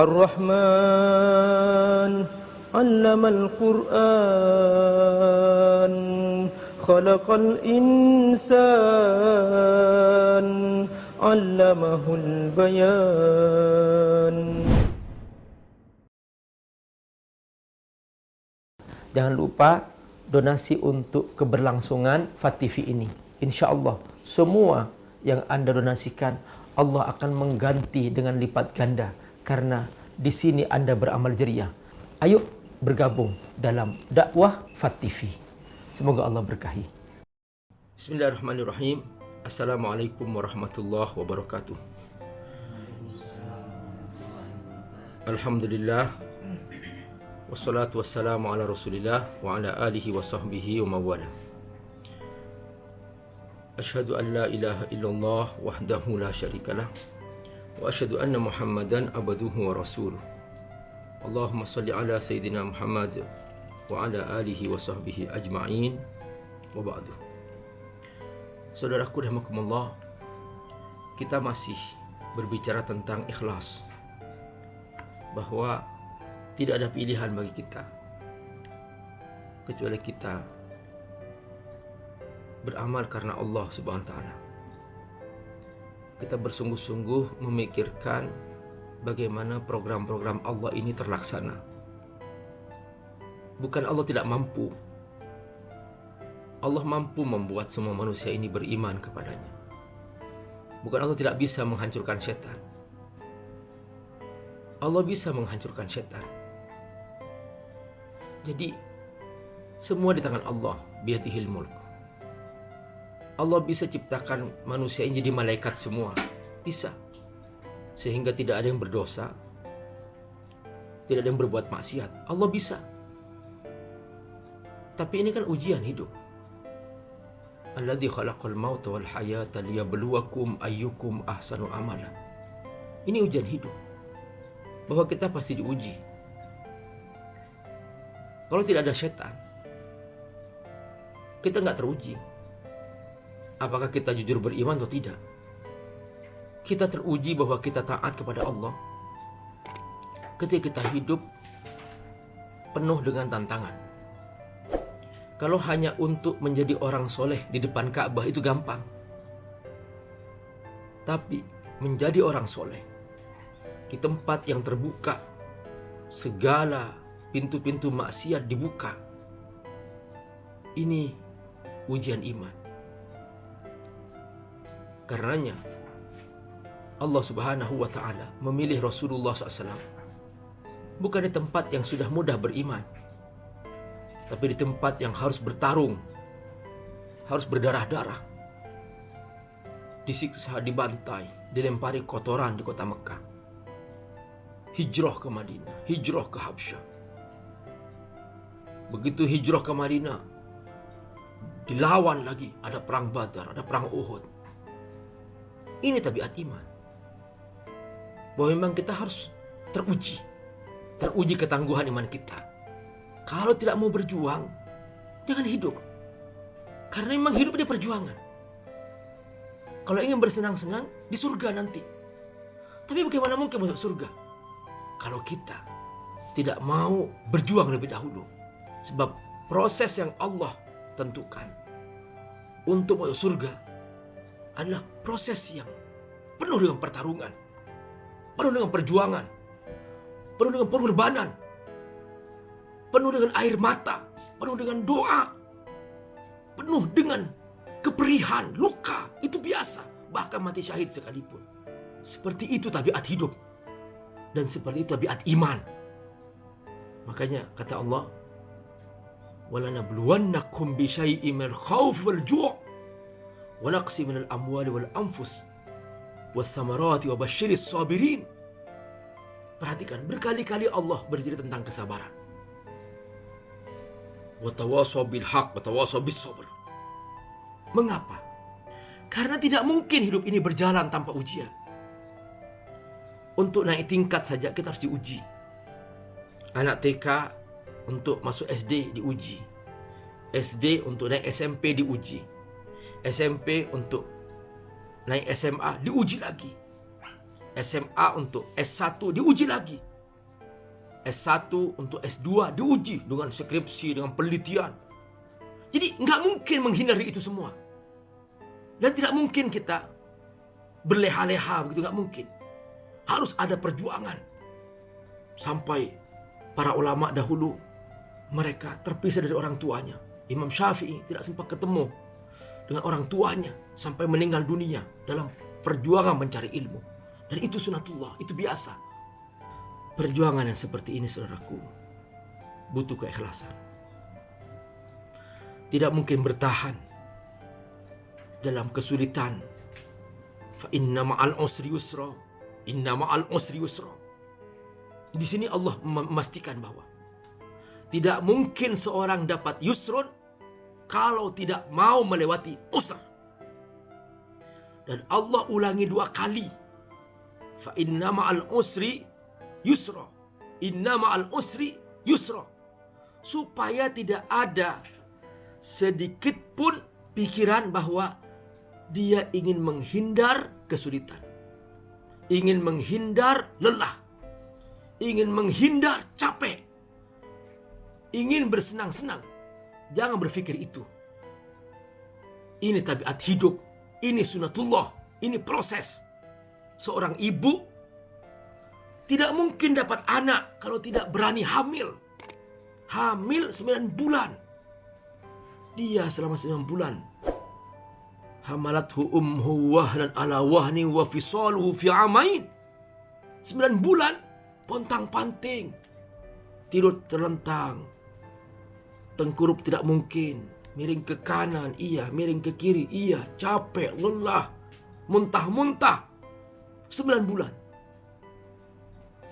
الرحمن علم القرآن خلق الإنسان علمه البيان. Jangan lupa donasi untuk keberlangsungan FAT-TV ini. Insya Allah semua yang Anda donasikan Allah akan mengganti dengan lipat ganda, karena di sini Anda beramal jariah. Ayo bergabung dalam dakwah FAT-TV. Semoga Allah berkahi. Bismillahirrahmanirrahim. Assalamualaikum warahmatullahi wabarakatuh. Alhamdulillah, wassalatu wassalamu ala rasulillah wa ala alihi wa sahbihi wa mawala. Ashhadu an la ilaha illallah wahdahu la syarikalah wa ashhadu anna Muhammadan abduhu wa rasuluh. Allahumma salli ala Sayyidina Muhammad wa ala alihi wa sahbihi ajma'in wa ba'du. Saudaraku rahimakumullah, kita masih berbicara tentang ikhlas, bahwa tidak ada pilihan bagi kita kecuali kita beramal karena Allah Subhanahu wa taala. Kita bersungguh-sungguh memikirkan bagaimana program-program Allah ini terlaksana. Bukan Allah tidak mampu. Allah mampu membuat semua manusia ini beriman kepadanya. Bukan Allah tidak bisa menghancurkan setan. Allah bisa menghancurkan setan. Jadi semua di tangan Allah, biyadihil mulk. Allah bisa ciptakan manusia ini jadi malaikat semua. Bisa. Sehingga tidak ada yang berdosa, tidak ada yang berbuat maksiat. Allah bisa. Tapi ini kan ujian hidup. Alladzi khalaqal mauta wal hayata liyabluwakum ayyukum ahsanu amala. Ini ujian hidup, bahwa kita pasti diuji. Kalau tidak ada setan, kita nggak teruji. Apakah kita jujur beriman atau tidak? Kita teruji bahwa kita taat kepada Allah ketika kita hidup penuh dengan tantangan. Kalau hanya untuk menjadi orang soleh di depan Ka'bah itu gampang. Tapi menjadi orang soleh di tempat yang terbuka, segala pintu-pintu maksiat dibuka, ini ujian iman. Karenanya Allah Subhanahu wa ta'ala memilih Rasulullah SAW bukan di tempat yang sudah mudah beriman, tapi di tempat yang harus bertarung, harus berdarah-darah, disiksa, dibantai, dilempari kotoran di kota Mekah. Hijrah ke Madinah, hijrah ke Habsyah. Begitu hijrah ke Madinah, dilawan lagi, ada perang Badar, ada perang Uhud. Ini tabiat iman, bahwa memang kita harus teruji ketangguhan iman kita. Kalau tidak mau berjuang, jangan hidup. Karena memang hidup ini perjuangan. Kalau ingin bersenang-senang, di surga nanti. Tapi bagaimana mungkin masuk surga kalau kita tidak mau berjuang lebih dahulu? Sebab proses yang Allah tentukan untuk masuk surga adalah proses yang penuh dengan pertarungan, penuh dengan perjuangan, penuh dengan pengorbanan, penuh dengan air mata, penuh dengan doa, penuh dengan keperihan, luka. Itu biasa, bahkan mati syahid sekalipun. Seperti itu tabiat hidup, dan seperti itu tabiat iman. Makanya kata Allah, وَلَنَبْلُوَنَّكُمْ بِشَيْءٍ مِنَ الْخَوْفِ وَالْجُوعِ وَنَقْصٍ مِنَ الْأَمْوَالِ وَالْأَنْفُسِ وَالثَّمَرَاتِ وَبَشِّرِ الصَّابِرِينَ. Perhatikan, berkali-kali Allah bercerita tentang kesabaran. وَتَوَاصَوْا بِالْحَقِّ وَتَوَاصَوْا بِالصَّبْرِ. Mengapa? Karena tidak mungkin hidup ini berjalan tanpa ujian. Untuk naik tingkat saja kita harus diuji. Anak TK untuk masuk SD diuji. SD untuk naik SMP diuji. SMP untuk naik SMA diuji lagi. SMA untuk S1 diuji lagi. S1 untuk S2 diuji dengan skripsi, dengan penelitian. Jadi nggak mungkin menghindari itu semua. Dan tidak mungkin kita berleha-leha begitu, nggak mungkin. Harus ada perjuangan. Sampai para ulama dahulu, mereka terpisah dari orang tuanya. Imam Syafi'i tidak sempat ketemu dengan orang tuanya sampai meninggal dunia dalam perjuangan mencari ilmu. Dan itu sunatullah, itu biasa. Perjuangan yang seperti ini, saudaraku, butuh keikhlasan. Tidak mungkin bertahan dalam kesulitan. Fa inna ma'al usri yusra. Inna ma'al usri yusra. Di sini Allah memastikan bahwa tidak mungkin seorang dapat yusrun kalau tidak mau melewati usr. Dan Allah ulangi 2 kali. Fa inna ma'al usri yusra. Inna ma'al usri yusra. Supaya tidak ada sedikit pun pikiran bahwa dia ingin menghindar kesulitan, ingin menghindar lelah, ingin menghindar capek, ingin bersenang-senang. Jangan berpikir itu. Ini tabiat hidup, ini sunatullah, ini proses. Seorang ibu tidak mungkin dapat anak kalau tidak berani hamil. Hamil 9 bulan. Dia selama 9 bulan. Hamalathu umhu wahnan ala wahni wa fisaluhu fi amain. 9 bulan pontang-panting. Tidur terlentang. Tengkurup tidak mungkin. Miring ke kanan, iya. Miring ke kiri, iya. Capek, lelah, muntah-muntah. 9 bulan.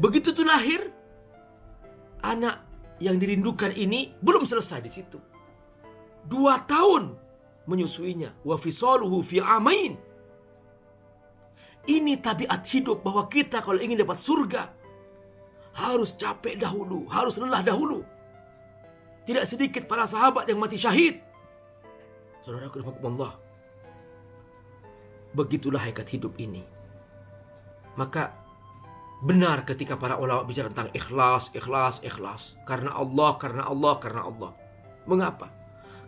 Begitu tuh lahir, anak yang dirindukan ini belum selesai di situ. 2 tahun menyusuinya. Wa fisaluhu fi amain. Ini tabiat hidup bahwa kita kalau ingin dapat surga harus capek dahulu, harus lelah dahulu. Tidak sedikit para sahabat yang mati syahid. Saudaraku rahimakumullah. Begitulah hakikat hidup ini. Maka benar ketika para ulama bicara tentang ikhlas, ikhlas, ikhlas. Karena Allah, karena Allah, karena Allah. Mengapa?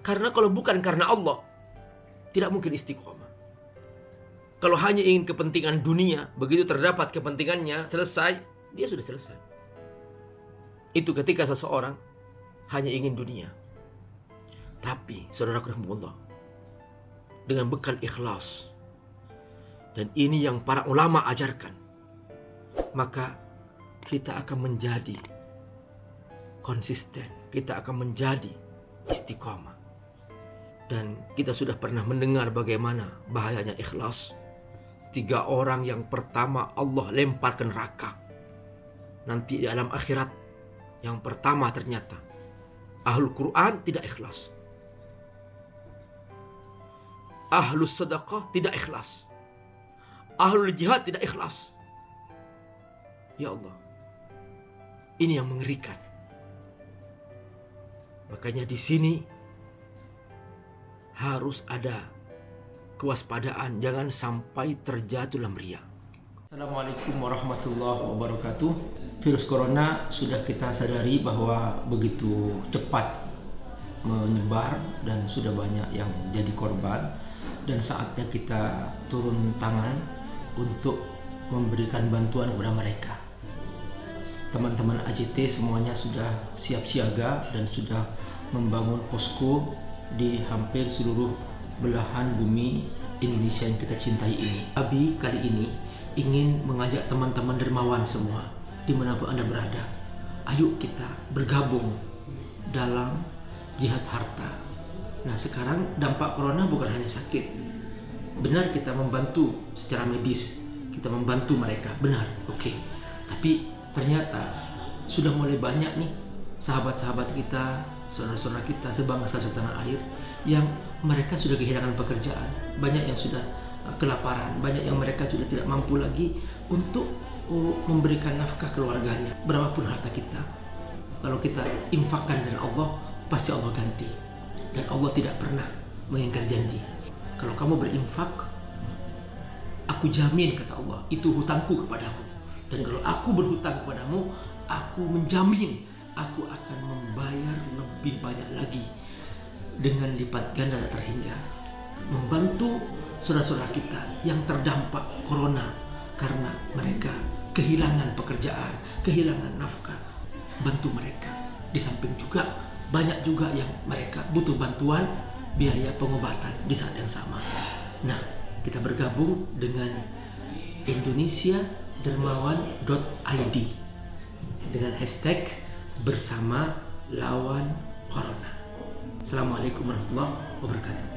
Karena kalau bukan karena Allah, tidak mungkin istiqomah. Kalau hanya ingin kepentingan dunia, begitu terdapat kepentingannya, selesai, dia sudah selesai. Itu ketika seseorang hanya ingin dunia. Tapi, saudaraku rahimahullah, dengan bekal ikhlas, dan ini yang para ulama ajarkan, maka kita akan menjadi konsisten, kita akan menjadi istiqomah. Dan kita sudah pernah mendengar bagaimana bahayanya ikhlas. 3 orang yang pertama Allah lempar ke neraka. Nanti di alam akhirat, yang pertama ternyata Ahlul Quran tidak ikhlas, Ahlus Sedekah tidak ikhlas, Ahlul Jihad tidak ikhlas. Ya Allah, ini yang mengerikan. Makanya di sini harus ada kewaspadaan, jangan sampai terjatuh dalam riya. Assalamualaikum warahmatullahi wabarakatuh. Virus corona sudah kita sadari bahwa begitu cepat menyebar dan sudah banyak yang jadi korban, dan saatnya kita turun tangan untuk memberikan bantuan kepada mereka. Teman-teman AJT semuanya sudah siap siaga dan sudah membangun posko di hampir seluruh belahan bumi Indonesia yang kita cintai ini. Abi kali ini ingin mengajak teman-teman dermawan semua dimanapun Anda berada. Ayo kita bergabung dalam jihad harta. Nah, sekarang dampak corona bukan hanya sakit. Benar kita membantu secara medis, kita membantu mereka, benar, oke. Tapi ternyata sudah mulai banyak nih sahabat-sahabat kita, saudara-saudara kita sebangsa setanah air yang mereka sudah kehilangan pekerjaan, banyak yang sudah kelaparan, banyak yang mereka sudah tidak mampu lagi untuk memberikan nafkah keluarganya. Berapapun harta kita, kalau kita infakkan dengan Allah, pasti Allah ganti. Dan Allah tidak pernah mengingkar janji. Kalau kamu berinfak, Aku jamin, kata Allah, itu hutangku kepadamu. Dan kalau aku berhutang kepadamu, aku menjamin aku akan membayar lebih banyak lagi dengan lipat ganda tak terhingga. Membantu saudara-saudara kita yang terdampak corona karena mereka kehilangan pekerjaan, kehilangan nafkah. Bantu mereka. Di samping juga banyak juga yang mereka butuh bantuan biaya pengobatan di saat yang sama. Nah, kita bergabung dengan indonesiadermawan.id dengan hashtag bersama lawan corona. Assalamualaikum warahmatullahi wabarakatuh.